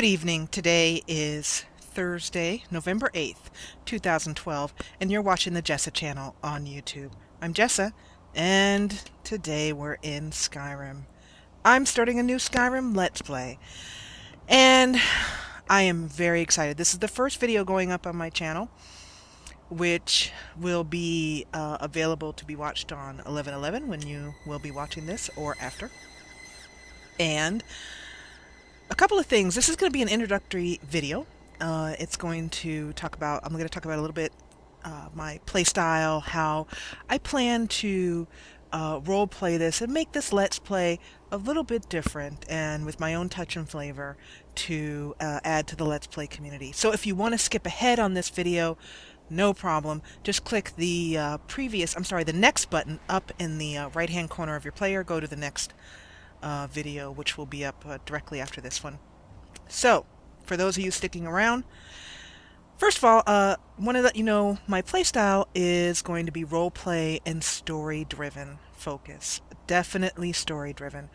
evening. Today is Thursday, November 8th, 2012, and you're watching the Jessa Channel on YouTube. I'm Jessa, and today we're in Skyrim. I'm starting a new Skyrim Let's Play, and I am very excited. This is the first video going up on my channel, which will be available to be watched on 11/11 when you will be watching this, or after. And a couple of things. This is going to be an introductory video. I'm going to talk about a little bit my playstyle, how I plan to role play this and make this Let's Play a little bit different and with my own touch and flavor to add to the Let's Play community. So if you want to skip ahead on this video, no problem. Just click the the next button up in the right hand corner of your player. Go to the next video, which will be up directly after this one. So, for those of you sticking around, first of all, I want to let you know my playstyle is going to be roleplay and story-driven focus. Definitely story-driven.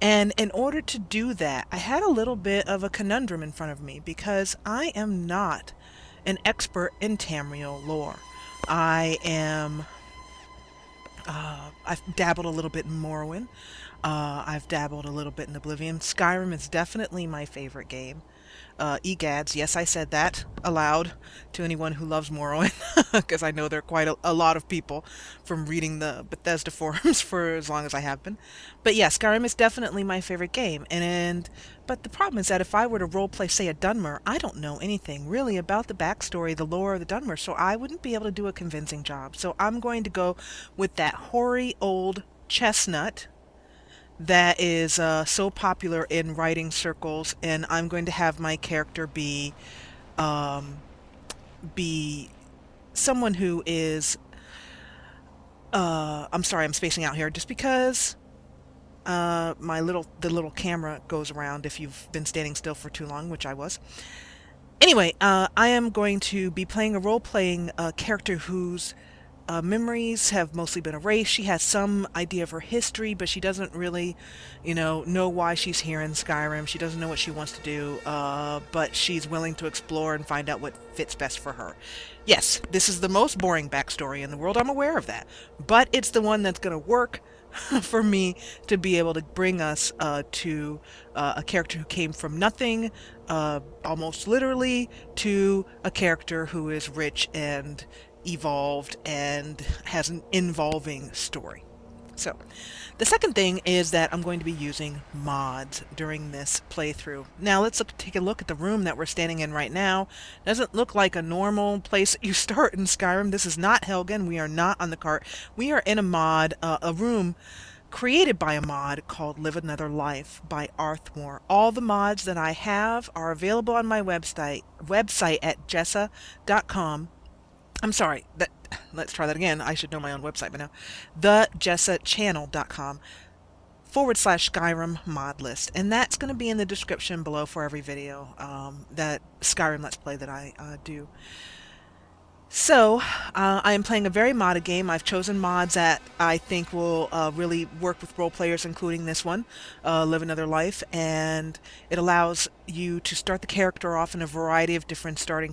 And in order to do that, I had a little bit of a conundrum in front of me because I am not an expert in Tamriel lore. I've dabbled a little bit in Morrowind. I've dabbled a little bit in Oblivion. Skyrim is definitely my favorite game. Egads, yes, I said that aloud to anyone who loves Morrowind, because I know there are quite a lot of people from reading the Bethesda forums for as long as I have been. But yeah, Skyrim is definitely my favorite game. But the problem is that if I were to roleplay, say, a Dunmer, I don't know anything really about the backstory, the lore of the Dunmer, so I wouldn't be able to do a convincing job. So I'm going to go with that hoary old chestnut that is so popular in writing circles, and I'm going to have my character be someone who is I'm sorry, I'm spacing out here just because the little camera goes around if you've been standing still for too long, which I was. Anyway, I am going to be playing a role-playing character whose memories have mostly been erased. She has some idea of her history, but she doesn't really, know why she's here in Skyrim. She doesn't know what she wants to do, but she's willing to explore and find out what fits best for her. Yes, this is the most boring backstory in the world. I'm aware of that, but it's the one that's going to work for me to be able to bring us to a character who came from nothing, almost literally, to a character who is rich and evolved and has an involving story. So, the second thing is that I'm going to be using mods during this playthrough. Now let's take a look at the room that we're standing in right now. Doesn't look like a normal place that you start in Skyrim. This is not Helgen. We are not on the cart. We are in a mod, a room created by a mod called Live Another Life by Arthmore. All the mods that I have are available on my website at jessa.com. I'm sorry, let's try that again. I should know my own website by now. thejessachannel.com/Skyrim mod list. And that's going to be in the description below for every video, that Skyrim Let's Play that I do. So, I am playing a very modded game. I've chosen mods that I think will really work with role players, including this one, Live Another Life, and it allows you to start the character off in a variety of different starting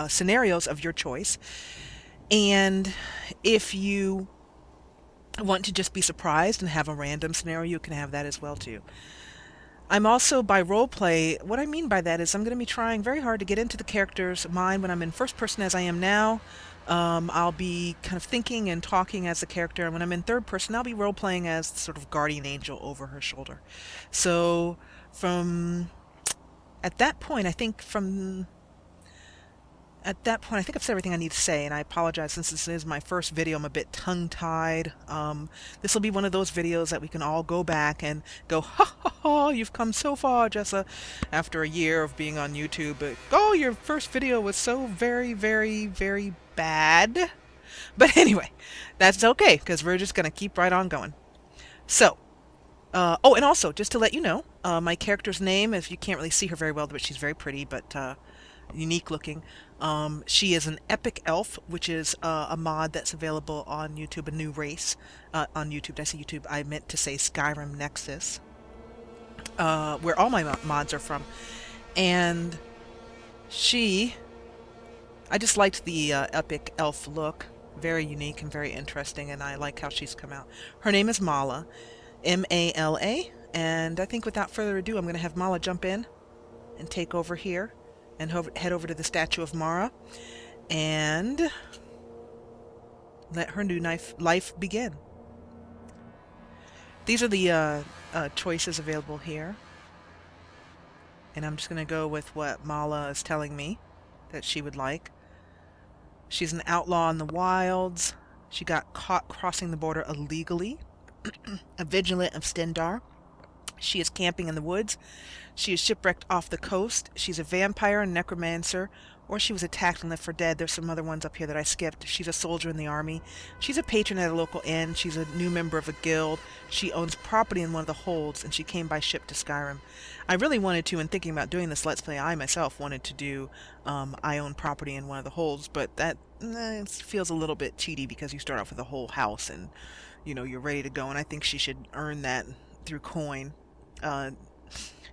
scenarios of your choice. And if you want to just be surprised and have a random scenario, you can have that as well too. I'm also, by roleplay, what I mean by that is I'm going to be trying very hard to get into the character's mind. When I'm in first person as I am now, I'll be kind of thinking and talking as the character, and when I'm in third person, I'll be role-playing as the sort of guardian angel over her shoulder. So at that point, I think I've said everything I need to say, and I apologize since this is my first video. I'm a bit tongue-tied. This will be one of those videos that we can all go back and go, ha ha ha, you've come so far, Jessa, after a year of being on YouTube. But, oh, your first video was so very, very, very bad. But anyway, that's okay, because we're just going to keep right on going. So, oh, and also, just to let you know, my character's name, if you can't really see her very well, but she's very pretty, but unique looking. She is an epic elf, which is a mod that's available on YouTube, a new race on YouTube. Did I say YouTube? I meant to say Skyrim Nexus. where all my mods are from. And I just liked the epic elf look. Very unique and very interesting, and I like how she's come out. Her name is Mala, M-A-L-A, and I think without further ado, I'm going to have Mala jump in and take over here and head over to the statue of Mara and let her new life begin. These are the choices available here. And I'm just going to go with what Mala is telling me that she would like. She's an outlaw in the wilds. She got caught crossing the border illegally. A vigilant of Stendar. She is camping in the woods. She is shipwrecked off the coast. She's a vampire and necromancer, or she was attacked and left for dead. There's some other ones up here that I skipped. She's a soldier in the army. She's a patron at a local inn. She's a new member of a guild. She owns property in one of the holds, and she came by ship to Skyrim. I really wanted to, in thinking about doing this Let's Play, I myself wanted to do I own property in one of the holds, but that feels a little bit cheaty because you start off with a whole house and, you know, you're ready to go, and I think she should earn that through coin.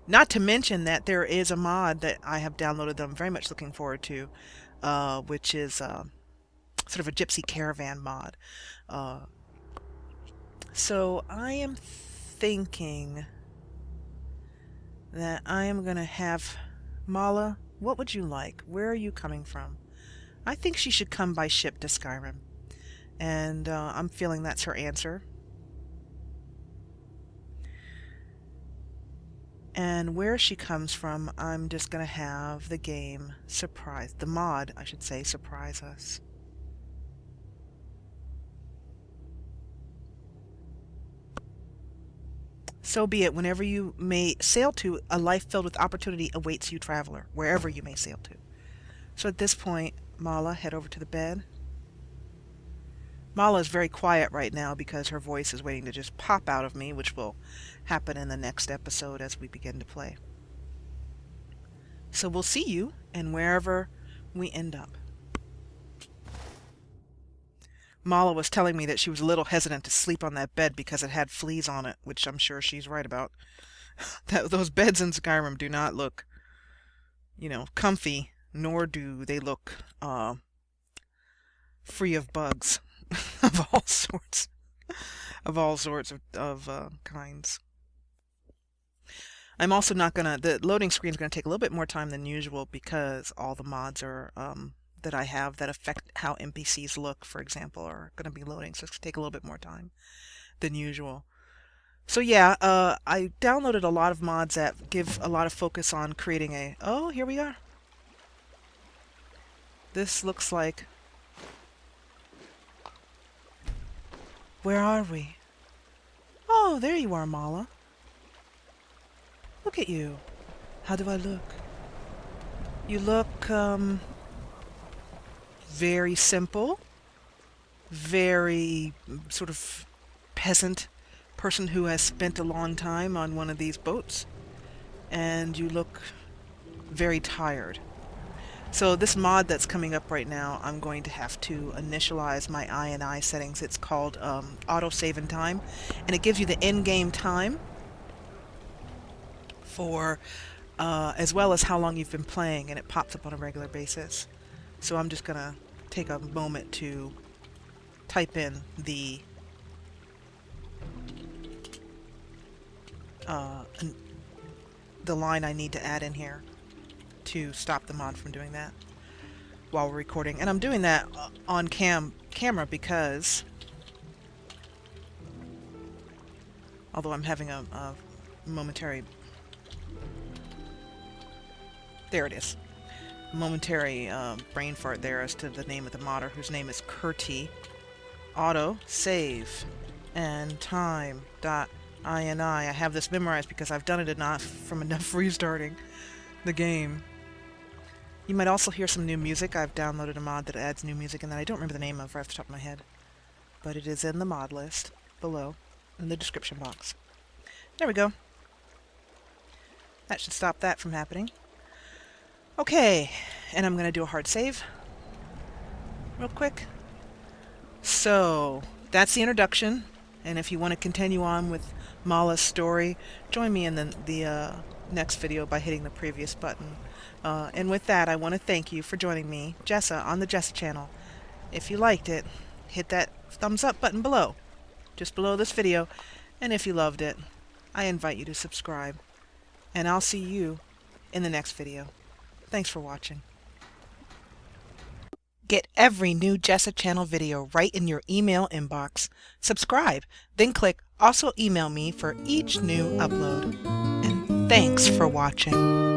Not to mention that there is a mod that I have downloaded that I'm very much looking forward to, which is sort of a gypsy caravan mod. So I am thinking that I am going to have Mala, what would you like? Where are you coming from? I think she should come by ship to Skyrim. And I'm feeling that's her answer. And where she comes from, I'm just going to have the game surprise, the mod, I should say, surprise us. So be it. Whenever you may sail to, a life filled with opportunity awaits you, traveler, wherever you may sail to. So at this point, Mala, head over to the bed. Mala is very quiet right now because her voice is waiting to just pop out of me, which will happen in the next episode as we begin to play. So we'll see you and wherever we end up. Mala was telling me that she was a little hesitant to sleep on that bed because it had fleas on it, which I'm sure she's right about. Those beds in Skyrim do not look, you know, comfy, nor do they look free of bugs of all sorts, of kinds. I'm also not gonna, the loading screen is gonna take a little bit more time than usual because all the mods are that I have that affect how NPCs look, for example, are going to be loading, so it's going to take a little bit more time than usual. So yeah, I downloaded a lot of mods that give a lot of focus on creating a... Oh, here we are. This looks like... Where are we? Oh, there you are, Mala. Look at you. How do I look? You look, very simple, very sort of peasant person who has spent a long time on one of these boats, and you look very tired. So this mod that's coming up right now, I'm going to have to initialize my INI settings. It's called auto save in time, and it gives you the in-game time for as well as how long you've been playing, and it pops up on a regular basis. So I'm just going to take a moment to type in the line I need to add in here to stop the mod from doing that while we're recording. And I'm doing that on camera because, although I'm having a momentary... There it is. Momentary brain fart there as to the name of the modder, whose name is Curti. Auto save and time dot ini. I have this memorized because I've done it enough from enough restarting the game. You might also hear some new music. I've downloaded a mod that adds new music and that I don't remember the name of right off the top of my head, but it is in the mod list below in the description box. There we go. That should stop that from happening. Okay, and I'm going to do a hard save real quick. So, that's the introduction. And if you want to continue on with Mala's story, join me in the next video by hitting the previous button. And with that, I want to thank you for joining me, Jessa, on the Jessa Channel. If you liked it, hit that thumbs up button below, just below this video. And if you loved it, I invite you to subscribe. And I'll see you in the next video. Thanks for watching. Get every new Jessa Channel video right in your email inbox. Subscribe, then click Also Email Me for each new upload. And thanks for watching.